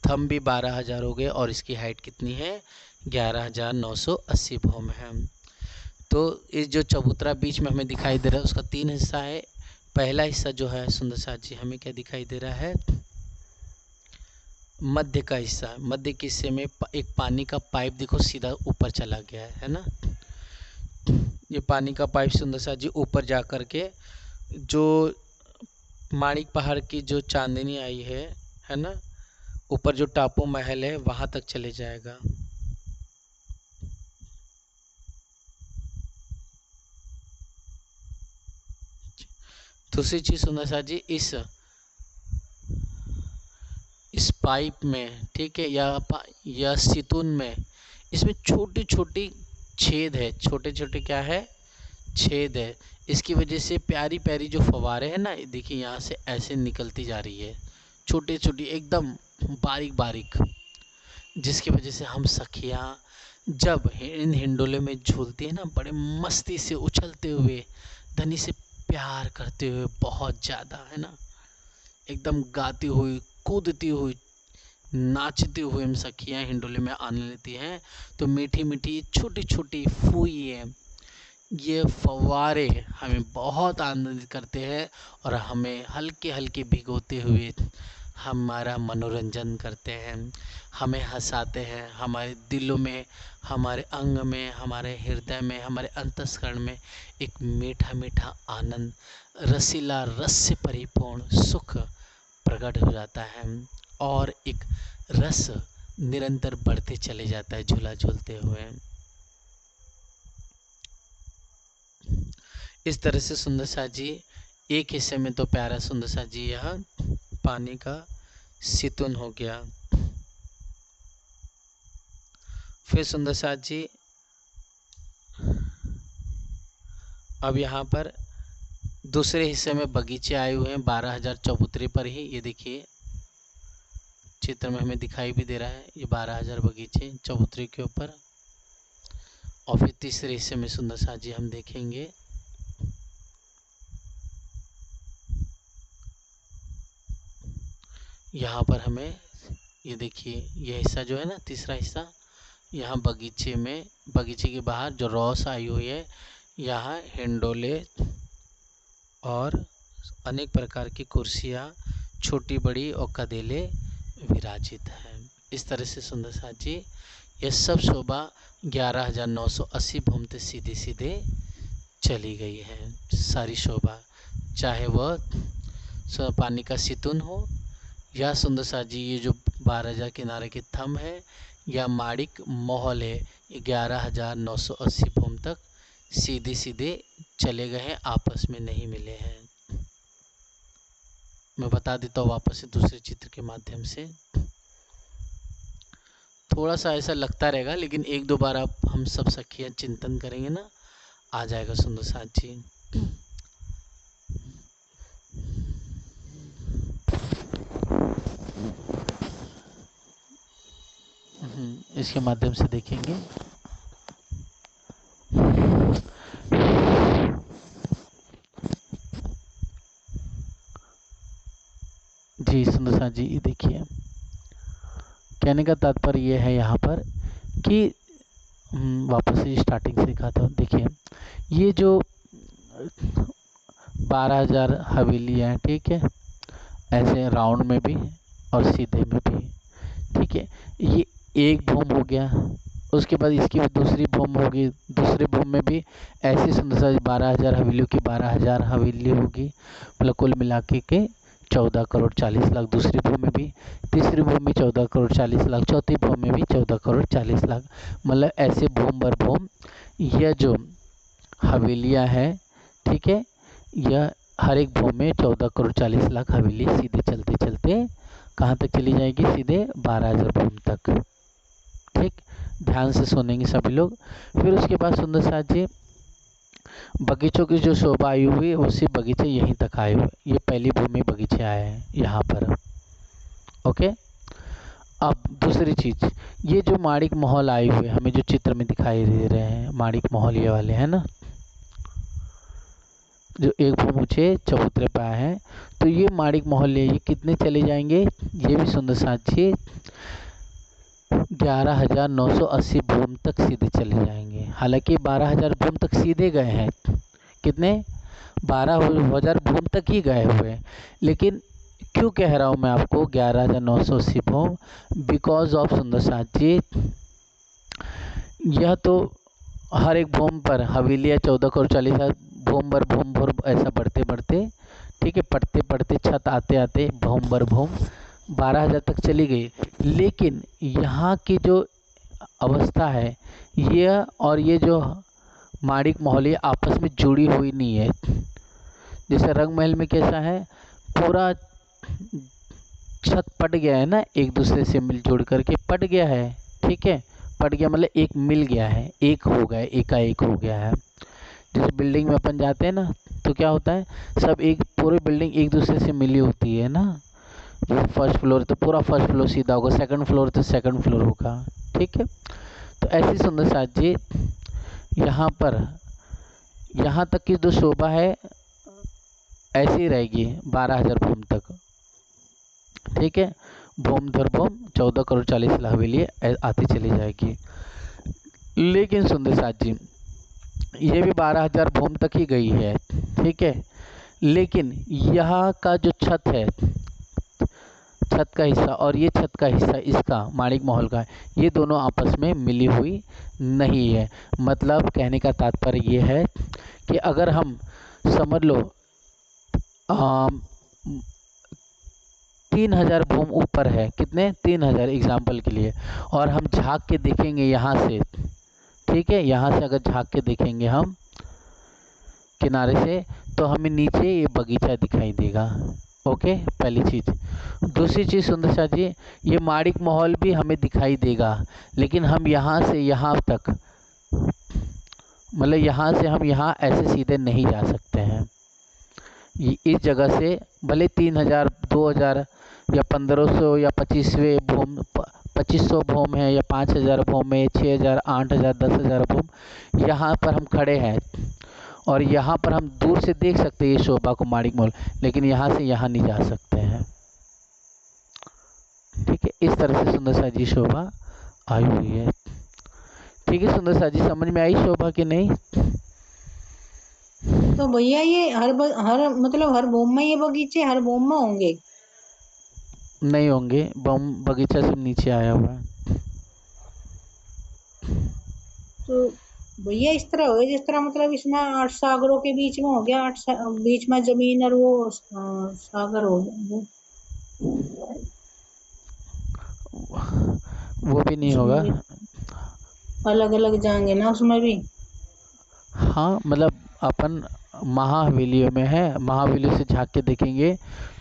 थंब भी 12,000 हो गए और इसकी हाइट कितनी है, 11,980 भूम है। तो इस जो चबूतरा बीच में हमें दिखाई दे रहा है उसका 3 हिस्सा है। पहला हिस्सा जो है सुंदर साथ जी हमें क्या दिखाई दे रहा है, मध्य का हिस्सा। मध्य के हिस्से में एक पानी का पाइप देखो सीधा ऊपर चला गया है ना। ये पानी का पाइप सुंदर साथ जी ऊपर जा कर के जो माणिक पहाड़ की जो चांदनी आई है ना, ऊपर जो टापू महल है वहां तक चले जाएगा। दूसरी चीज सुंदर साथ जी, इस पाइप में, ठीक है, या सितून में इसमें छोटे छोटे छेद है, छोटे छोटे क्या है, छेद है। इसकी वजह से प्यारी प्यारी जो फव्वारे हैं ना, देखिए यहाँ से ऐसे निकलती जा रही है, छोटी छोटी एकदम बारीक बारीक, जिसकी वजह से हम सखियाँ जब इन हिंडोले में झूलती है ना, बड़े मस्ती से उछलते हुए, धनी से प्यार करते हुए, बहुत ज़्यादा है ना, एकदम गाती हुई, कूदती हुई, नाचती हुई हम सखियाँ हिंडोले में आने लेती हैं। तो मीठी मीठी छोटी छोटी फूइयाँ, ये फव्वारे हमें बहुत आनंदित करते हैं और हमें हल्के हल्के भिगोते हुए हमारा मनोरंजन करते हैं, हमें हंसाते हैं। हमारे दिलों में, हमारे अंग में, हमारे हृदय में, हमारे अंतस्करण में एक मीठा मीठा आनंद, रसीला रस से परिपूर्ण सुख प्रकट हो जाता है और एक रस निरंतर बढ़ते चले जाता है झूला झूलते हुए। इस तरह से सुंदर सा जी एक हिस्से में तो प्यारा सुंदर सा जी यह पानी का सितुन हो गया। फिर सुंदर सा जी अब यहाँ पर दूसरे हिस्से में बगीचे आए हुए हैं 12,000 चबूतरे पर ही। ये देखिए चित्र में हमें दिखाई भी दे रहा है, ये 12,000 बगीचे चबूतरे के ऊपर। और फिर तीसरे हिस्से में सुंदर सा जी हम देखेंगे यहाँ पर हमें, ये देखिए ये हिस्सा जो है ना, तीसरा हिस्सा, यहाँ बगीचे में, बगीचे के बाहर जो रौस आई हुई है, यहाँ हिंडोले और अनेक प्रकार की कुर्सियाँ, छोटी बड़ी और कदेले विराजित हैं। इस तरह से सुंदर सा जी यह सब शोभा 11,980 भूमते सीधे सीधे चली गई है। सारी शोभा, चाहे वह पानी का सितुन हो या सुंदर सा जी ये जो 12,000 किनारे के थंब है या माड़िक महल है, 11,980 भूम तक सीधे सीधे चले गए हैं, आपस में नहीं मिले हैं। मैं बता देता हूँ वापस से दूसरे चित्र के माध्यम से। थोड़ा सा ऐसा लगता रहेगा, लेकिन एक दो बार आप हम सब सखियाँ चिंतन करेंगे ना, आ जाएगा सुंदर सा जी। इसके माध्यम से देखेंगे। जी सुंदर सा जी, ये देखिए कहने का तात्पर्य ये है यहाँ पर कि वापस से स्टार्टिंग से दिखाता हूँ। देखिए ये जो 12,000 हवेलियाँ हैं, ठीक है, ऐसे राउंड में भी और सीधे में भी, ठीक है। ये एक भूम हो गया, उसके बाद इसकी दूसरी भूम होगी, दूसरे भूम में भी ऐसी सुंदर सा 12,000 हवेलियों की 12,000 हवेली होगी, मतलब कुल मिला के 14 करोड़ 40 लाख। दूसरी भूमि में भी, तीसरी भूमि में 14 करोड़ 40 लाख, चौथी भूमि में भी 14 करोड़ 40 लाख। मतलब ऐसे भूम बर भूम यह जो हवेलियां हैं, ठीक है, यह हर एक भूमि में 14 करोड़ 40 लाख हवेली सीधे चलते चलते कहाँ तक चली जाएगी, सीधे 12,000 भूम तक। ठीक, ध्यान से सुनेंगे सभी लोग। फिर उसके बाद सुंदर सा जी बगीचों की जो शोभा आई हुई है, उसी बगीचे यहीं तक आए हुए। ये पहली भूमि बगीचे आए हैं यहाँ पर। ओके, अब दूसरी चीज, ये जो माड़िक महल आए हुए हमें जो चित्र में दिखाई दे रहे हैं, माड़िक महल ये वाले हैं ना, जो एक भूमि ऊंचे चबूतरे पे आए हैं, तो ये माड़िक महल ये कितने चले जाएंगे, ये भी सुंदर साझी 11,980 भूम तक सीधे चले जाएंगे। हालांकि 12,000 भूम तक सीधे गए हैं, कितने 12,000 भूम तक ही गए हुए, लेकिन क्यों कह रहा हूँ मैं आपको 11,980 भूम, बिकॉज ऑफ सुंदर साझी यह तो हर एक भूम पर हवेलियाँ 14 करोड़ 40 लाख भूम भर ऐसा बढ़ते बढ़ते, ठीक है, पढ़ते पढ़ते छत आते आते भूम बर भूम 12,000 तक चली गई। लेकिन यहाँ की जो अवस्था है, यह और ये जो माड़िक महल आपस में जुड़ी हुई नहीं है। जैसे रंग महल में कैसा है, पूरा छत पट गया है ना, एक दूसरे से मिलजुल करके पट गया है, ठीक है, पट गया मतलब एक मिल गया है, एक हो गया, एकाएक हो गया है। जैसे बिल्डिंग में अपन जाते हैं ना, तो क्या होता है, सब एक पूरी बिल्डिंग एक दूसरे से मिली होती है ना। जैसे फर्स्ट फ्लोर तो पूरा फर्स्ट फ्लोर सीधा होगा, सेकंड फ्लोर तो सेकंड फ्लोर होगा, ठीक है। तो ऐसी सुंदर साज जी यहाँ पर, यहाँ तक की जो शोभा है ऐसी ही रहेगी 12,000 भूम तक, ठीक है। भूम धर भूम 14 करोड़ 40 लाख हवेली आती चली जाएगी। लेकिन सुंदर साज जी ये भी 12,000 भूम तक ही गई है, ठीक है। लेकिन यहाँ का जो छत है, छत का हिस्सा और ये छत का हिस्सा इसका माणिक महल का, ये दोनों आपस में मिली हुई नहीं है। मतलब कहने का तात्पर्य ये है कि अगर हम समझ लो 3,000 भूम ऊपर है, कितने 3,000 एग्जाम्पल के लिए, और हम झाँक के देखेंगे यहाँ से, ठीक है, यहाँ से अगर झाँक के देखेंगे हम किनारे से, तो हमें नीचे ये बगीचा दिखाई देगा। ओके, पहली चीज़। दूसरी चीज़ सुंदर सा जी, ये माणिक महल भी हमें दिखाई देगा, लेकिन हम यहाँ से यहाँ तक, मतलब यहाँ से हम यहाँ ऐसे सीधे नहीं जा सकते हैं। इस जगह से भले 3,000 2,000 या 1,500 या 2500 भूम है, या 5,000 भूम है, 6,000 8,000 10,000 भूम, यहाँ पर हम खड़े हैं और यहाँ पर हम दूर से देख सकते हैं ये शोभा को माणिक महल, लेकिन यहाँ से यहाँ नहीं जा सकते हैं, ठीक है। इस तरह से सुंदर सा जी शोभा आई हुई है, ठीक है। सुंदर सा जी समझ में आई शोभा कि नहीं? तो भैया ये हर मतलब हर भूम में ये बगीचे हर भूम में होंगे? नहीं होंगे, बगीचा से नीचे आया हुआ है। तो भैया इस तरह हो गया जिस तरह मतलब इसमें 8 सागरों के बीच में हो गया, बीच में जमीन और वो सागर हो गया, वो भी नहीं होगा, अलग अलग जाएंगे ना उसमें भी। हाँ मतलब अपन महाहवेलियों में है, महाहवेलियों से झाँक के देखेंगे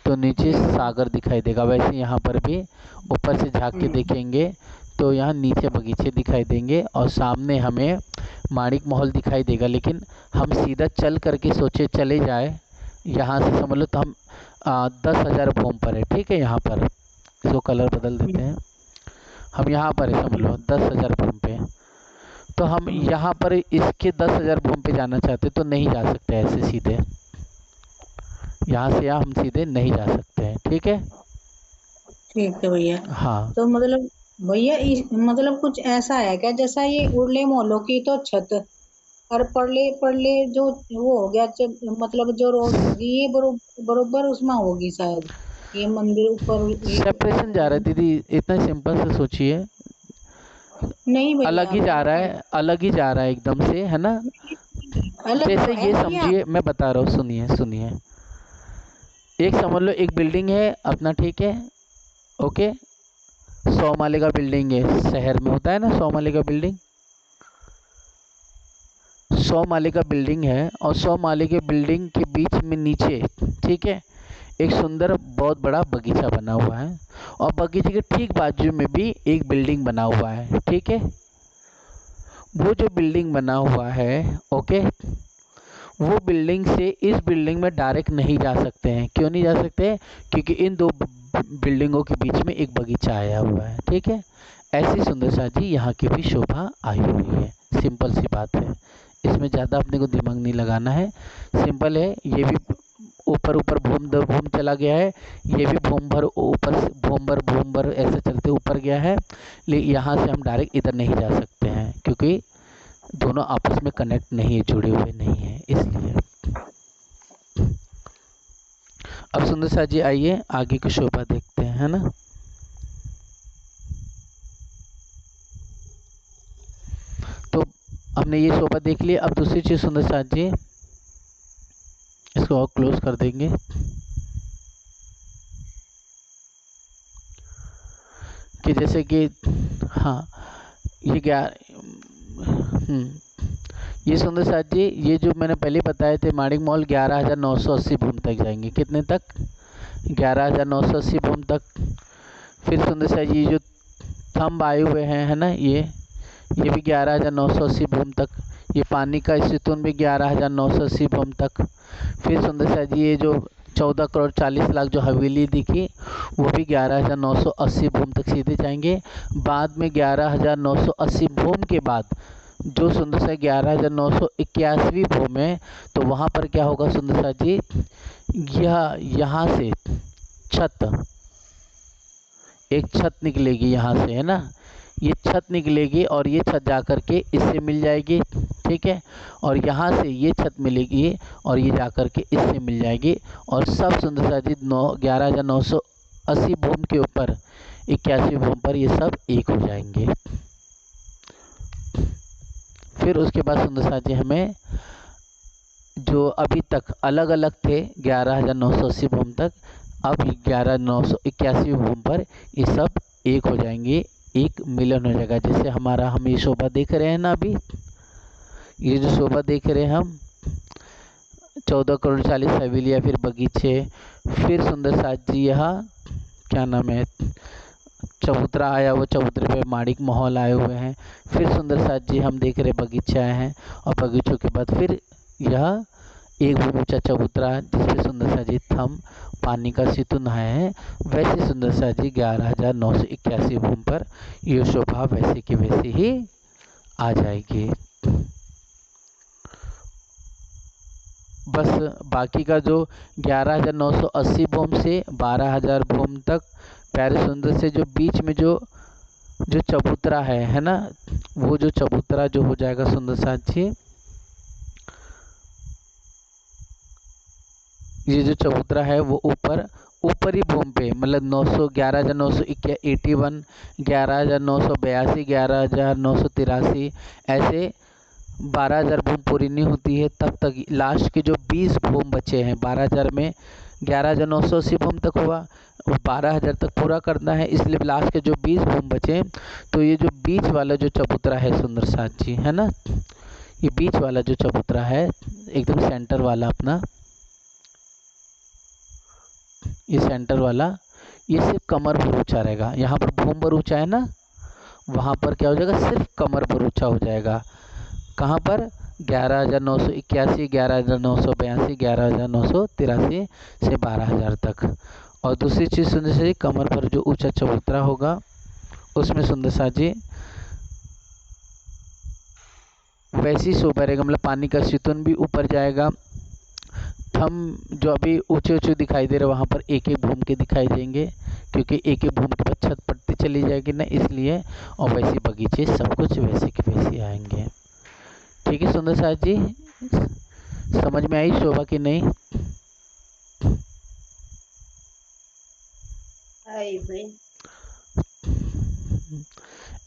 तो नीचे सागर दिखाई देगा, वैसे यहाँ पर भी ऊपर से झाँक के देखेंगे तो यहाँ नीचे बगीचे दिखाई देंगे और सामने हमें माणिक महल दिखाई देगा। लेकिन हम सीधा चल करके सोचे चले जाए यहाँ से, समझ लो तो हम 10,000 भूम पर है, ठीक है। यहाँ पर इसको कलर बदल देते हैं, हम यहाँ पर है समझ लो 10,000 भूम पे, तो हम यहाँ पर इसके 10,000 भूम पे जाना चाहते तो नहीं जा सकते ऐसे सीधे, यहाँ से यहाँ हम सीधे नहीं जा सकते हैं, ठीक है। ठीक है भैया। हाँ तो मतलब भैया मतलब कुछ ऐसा है क्या, जैसा ये उर्ले मोहल्लों की तो छत और पड़ले पड़ले जो वो हो गया, मतलब जो रोड होगी ये बरोबर उसमें होगी शायद, ये मंदिर ऊपर सेपरेशन जा रहा है दीदी, इतना सिंपल से सोचिए, नहीं भैया अलग ही जा रहा है, अलग ही जा रहा है एकदम से, है ना। अलग जैसे तो है ये भैया। समझिए, मैं बता रहा हूँ, सुनिए सुनिए, एक समझ लो एक बिल्डिंग है अपना, ठीक है, ओके। 100 माले का बिल्डिंग है, शहर में होता है ना 100 माले का बिल्डिंग, 100 माले का बिल्डिंग है और 100 माले के बिल्डिंग के बीच में नीचे, ठीक है, एक सुंदर बहुत बड़ा बगीचा बना हुआ है और बगीचे के ठीक बाजू में भी एक बिल्डिंग बना हुआ है, ठीक है। वो जो बिल्डिंग बना हुआ है, ओके, वो बिल्डिंग से इस बिल्डिंग में डायरेक्ट नहीं जा सकते हैं। क्यों नहीं जा सकते? क्योंकि इन दो बिल्डिंगों के बीच में एक बगीचा आया हुआ है, ठीक है। ऐसी सुंदर सा जी यहाँ की भी शोभा आई हुई है, सिंपल सी बात है, इसमें ज़्यादा अपने को दिमाग नहीं लगाना है, सिंपल है। ये भी ऊपर ऊपर भूम चला गया है, ये भी भूम भर ऐसे चलते ऊपर गया है, लेकिन यहाँ से हम डायरेक्ट इधर नहीं जा सकते हैं क्योंकि दोनों आपस में कनेक्ट नहीं है, जुड़े हुए नहीं है, इसलिए। अब सुंदर सा जी आइए आगे की शोभा देखते हैं, है ना। तो हमने ये शोभा देख लिया, अब दूसरी चीज सुंदर सा जी, इसको और क्लोज कर देंगे। कि जैसे कि हाँ ये क्या, ये सुंदर साथ जी, ये जो मैंने पहले बताए थे माणिक महल 11,980 भूम तक जाएंगे, कितने तक? 11,980 भूम तक। फिर सुंदर साथ जी जो थंब आए हुए हैं, है ना, ये ये भी 11,980 भूम तक। ये पानी का स्थितुन भी 11,980 भूम तक। फिर सुंदर शाह जी ये जो 14 करोड़ 40 लाख जो हवेली दिखी वो भी 11,980 भूम तक सीधे जाएंगे। बाद में 11,980 भूम के बाद जो सुंदर शाह 11,981 भूम है, तो वहाँ पर क्या होगा सुंदर शाह जी, यह यहाँ से छत, एक छत निकलेगी यहाँ से, है ना, ये छत निकलेगी और ये छत जा कर के इससे मिल जाएगी, ठीक है, और यहाँ से ये छत मिलेगी और ये जा कर के इससे मिल जाएगी। और सब सुंदर शाह जी 11,980 भूम के ऊपर 81 भूम पर ये सब एक हो जाएंगे। फिर उसके बाद सुंदर शाह जी हमें जो अभी तक अलग अलग थे 11,980 भूम तक, अब 11,981 भूम पर ये सब एक हो जाएंगे, एक मिलन हो जाएगा। जैसे हमारा हम ये शोभा देख रहे हैं ना, अभी ये जो शोभा देख रहे हैं हम 14 करोड़ 40 हवेलियाँ, फिर बगीचे, फिर सुंदर शाह जी यहाँ क्या नाम है चबूतरा आया, वो चबूतरे पे माणिक महल आए हुए हैं। फिर सुंदर शाह जी हम देख रहे बगीचे आए हैं, और बगीचों के बाद फिर यह एक भूमि ऊंचा चबूतरा जिसपे सुंदर शाह जी थम पानी का सेतु नहाए हैं। वैसे सुंदर शाह जी 11,981 भूमि पर ये शोभा वैसे की वैसे ही आ जाएगी। बस बाकी का जो 11,980 भूम से 12,000 भूम तक प्यारे सुंदर से जो बीच में जो चबूतरा है ना, वो जो चबूतरा जो हो जाएगा सुंदर शाह जी, ये जो चबूतरा है वो ऊपरी भूमि पे, मतलब 11,981, 11,982, 11,983 ऐसे 12,000 भूम पूरी नहीं होती है तब तक लास्ट के जो 20 भूम बचे हैं 12,000 में 11,980 भूम तक हुआ, 12,000 तक पूरा करना है, इसलिए लास्ट के जो 20 भूम बचे, तो ये जो बीच वाला जो चबूतरा है सुंदर शाह जी, है ना, ये बीच वाला जो चबूतरा है एकदम सेंटर वाला अपना, ये सेंटर वाला, ये सिर्फ कमर भर ऊंचा रहेगा। यहाँ पर भूम भर ऊंचा है ना, वहाँ पर क्या हो जाएगा, सिर्फ कमर भर ऊंचा हो जाएगा। कहाँ पर 11,981, 11,982, 11,983 से 12,000 तक। और दूसरी चीज़ सुंदर शाह जी कमर पर जो ऊंचा चबूतरा होगा उसमें सुंदर शाह जी वैसी शोभा रहेगा, मतलब पानी का सितुन भी ऊपर जाएगा। थम जो अभी ऊंचे ऊंचे दिखाई दे रहे वहाँ पर एक एक भूम के दिखाई देंगे, क्योंकि एक एक भूम के बाद छत पड़ती चली जाएगी ना, इसलिए। और वैसे बगीचे सब कुछ वैसे के वैसे आएंगे। ठीक है सुंदर शाह जी, समझ में आई शोभा की नहीं?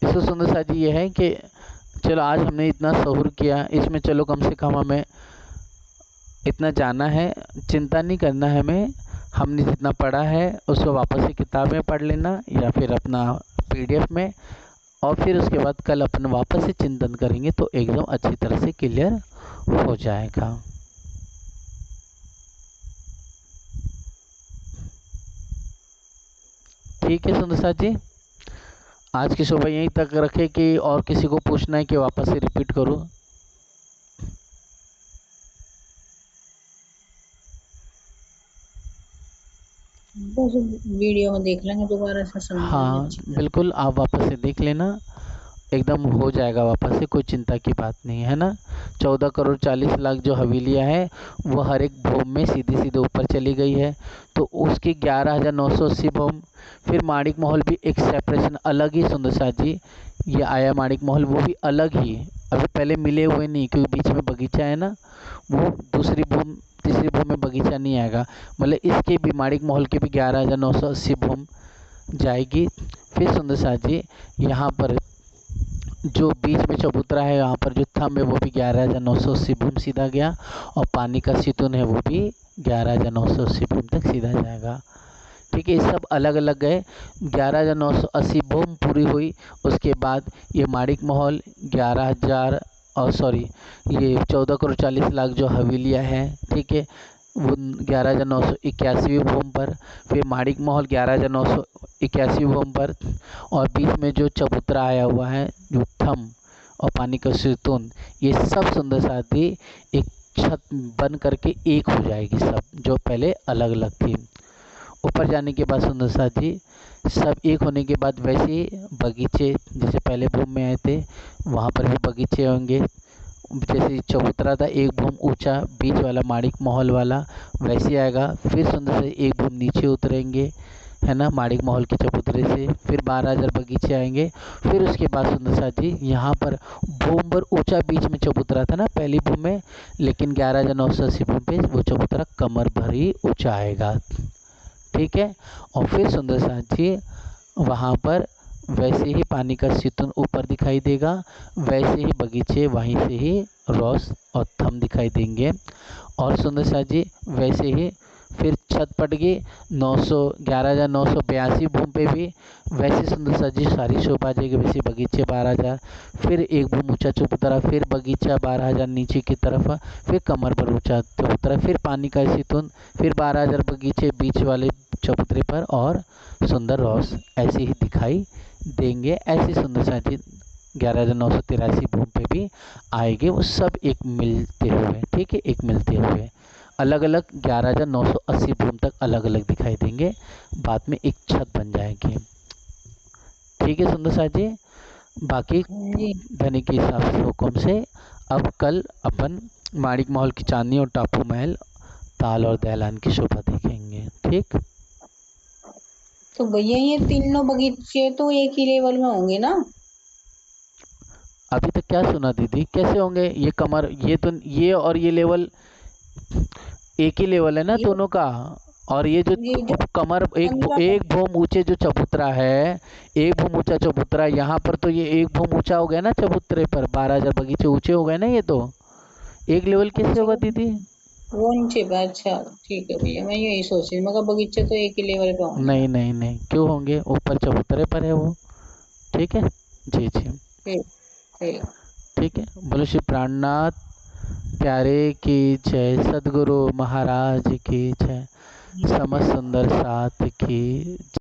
इसको सुंदर शाह जी ये है कि चलो आज हमने इतना सहूर किया, इसमें चलो कम से कम हमें इतना जाना है, चिंता नहीं करना है हमें, हमने जितना पढ़ा है उसको वापस से किताब में पढ़ लेना या फिर अपना PDF में, और फिर उसके बाद कल अपन वापस से चिंतन करेंगे तो एकदम अच्छी तरह से क्लियर हो जाएगा। ठीक है सुंदर शाह जी, आज की शोभा यहीं तक रखे कि और किसी को पूछना है कि वापस से रिपीट करूं? बस वीडियो में देख लेंगे दोबारा से, समझ हाँ बिल्कुल, आप वापस से देख लेना, एकदम हो जाएगा वापस से, कोई चिंता की बात नहीं है ना। 14 करोड़ 40 लाख जो हवेलियाँ है वो हर एक भूम में सीधे सीधे ऊपर चली गई है, तो उसकी 11,980 भूम। फिर माणिक महल भी एक सेपरेशन अलग ही सुंदर शाह जी ये आया, माणिक महल वो भी अलग ही, अभी पहले मिले हुए नहीं, क्योंकि बीच में बगीचा है ना, वो दूसरी भूम तीसरी भूम में बगीचा नहीं आएगा, मतलब इसके भी माणिक महल के भी 11,980 भूम जाएगी। फिर सुंदर शाह जी यहाँ पर जो बीच में चबूतरा है, यहाँ पर जो थंब है वो भी 11,980 भूम सीधा गया, और पानी का सितुन है वो भी 11,980 भूम तक सीधा जाएगा। ठीक है, ये सब अलग अलग गए, 11,980 भूम पूरी हुई, उसके बाद ये माणिक महल 11,000 और ये 14 करोड़ 40 लाख जो हवेलियाँ हैं, ठीक है, वो 11,981 भूम पर, फिर माणिक महल 11,981 भूम पर, और बीच में जो चबूतरा आया हुआ है जो थम और पानी का सितून, ये सब सुंदर साथी एक छत बन करके एक हो जाएगी, सब जो पहले अलग अलग थी। ऊपर जाने के बाद सुंदर साथी सब एक होने के बाद वैसे ही बगीचे, जैसे पहले भूमि में आए थे वहाँ पर भी बगीचे होंगे। जैसे चबूतरा था एक भूम ऊंचा बीच वाला माणिक महल वाला, वैसे आएगा। फिर सुंदर से एक भूम नीचे उतरेंगे, है ना, माणिक महल के चबूतरे से। फिर 12,000 बगीचे आएंगे। फिर उसके बाद सुंदर साथी यहाँ पर भूम पर ऊंचा बीच में चबूतरा था ना पहली भूम में, लेकिन 11,980 भूम पे वो चबूतरा कमर भर ही ऊंचा आएगा। ठीक है। और फिर सुंदर साथी वहाँ पर वैसे ही पानी का सितून ऊपर दिखाई देगा, वैसे ही बगीचे वहीं से ही रोस और थम दिखाई देंगे। और सुंदर साथी वैसे ही फिर छत पट गई 11,982 भूम पे भी वैसे सुंदर साथी सारी शोभा जाएगी, वैसे बगीचे 12,000। फिर एक भूम ऊंचा चबूतरा, फिर बगीचा 12,000 नीचे की तरफ, फिर कमर पर ऊंचा चबूतरा, फिर पानी का सितून, फिर 12,000 बगीचे बीच वाले चबूतरे पर और सुंदर रोस ऐसे ही दिखाई देंगे। ऐसी सुंदर साथी 11,983 भूम पे भी आएंगे, वो सब एक मिलते हुए। ठीक है, एक मिलते हुए अलग अलग 11,980 भूम तक अलग अलग दिखाई देंगे, बाद में एक छत बन जाएगी। ठीक है सुंदर साथी, बाकी जी धनी के हिसाब से हुक्म से अब कल अपन माणिक महल की चांदनी और टापू महल, ताल और दहलान की शोभा देखेंगे। ठीक। तो भैया ये तीनों बगीचे तो एक ही लेवल में होंगे ना? अभी तक क्या सुना दीदी, कैसे होंगे ये कमर, ये तो ये और ये लेवल एक ही लेवल है ना ये दोनों का। और ये जो ये जो कमर पंद्रह एक भूम ऊंचे जो चबूतरा है, एक भूम ऊंचा चबूतरा, यहाँ पर तो ये एक भूम ऊंचा हो गया ना चबूतरे पर, 12,000 बगीचे ऊंचे हो गए ना, ये तो एक लेवल कैसे अच्छा होगा दीदी? वो नीचे पे, अच्छा ठीक है भैया, मैं यही सोच रही मगर बगीचे तो एक ही लेवल पे होंगे नहीं ना। नहीं नहीं, क्यों होंगे, ऊपर चबूतरे पर है वो। ठीक है। जी जी। ठीक ठीक। ठीक है, बोलो श्री प्राणनाथ प्यारे की जय, सदगुरु महाराज की जय, समस्त सुंदर साथ की